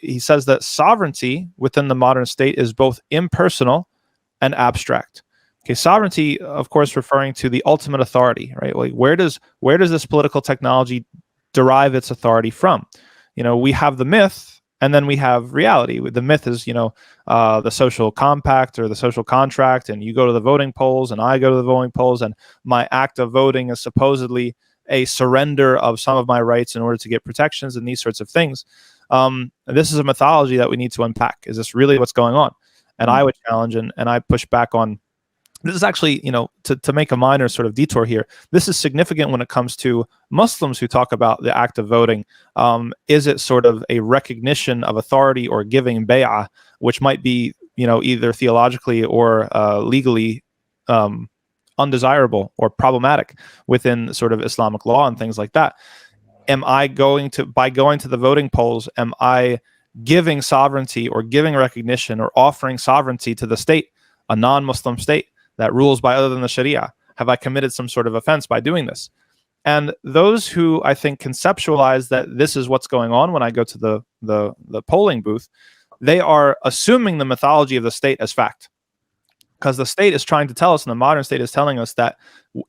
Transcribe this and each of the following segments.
he says that sovereignty within the modern state is both impersonal and abstract. Okay, sovereignty, of course, referring to the ultimate authority, right? Like where does this political technology derive its authority from? We have the myth, and then we have reality. The myth is, the social compact or the social contract, and you go to the voting polls, and I go to the voting polls, and my act of voting is supposedly a surrender of some of my rights in order to get protections and these sorts of things. This is a mythology that we need to unpack. Is this really what's going on? And I would challenge and I push back on. This is actually, to make a minor sort of detour here, this is significant when it comes to Muslims who talk about the act of voting. Is it sort of a recognition of authority or giving bay'ah, which might be, either theologically or legally undesirable or problematic within sort of Islamic law and things like that? By going to the voting polls, am I giving sovereignty or giving recognition or offering sovereignty to the state, a non-Muslim state that rules by other than the Sharia? Have I committed some sort of offense by doing this? And those who I think conceptualize that this is what's going on when I go to the polling booth, they are assuming the mythology of the state as fact. Because the state is trying to tell us, and the modern state is telling us, that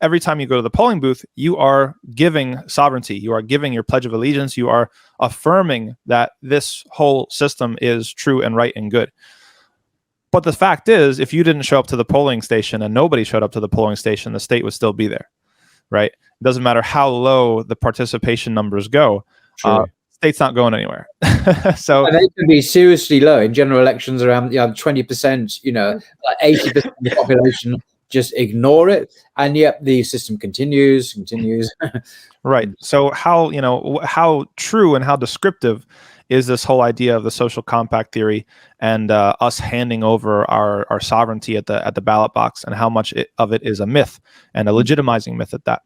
every time you go to the polling booth, you are giving sovereignty, you are giving your pledge of allegiance, you are affirming that this whole system is true and right and good. But the fact is, if you didn't show up to the polling station and nobody showed up to the polling station, the state would still be there, right? It doesn't matter how low the participation numbers go. State's not going anywhere. So and they can be seriously low in general elections, around 20%. Like 80% of the population just ignore it, and yet the system continues. Right. So how true and how descriptive is this whole idea of the social compact theory and us handing over our sovereignty at the ballot box, and how much of it is a myth and a legitimizing myth at that?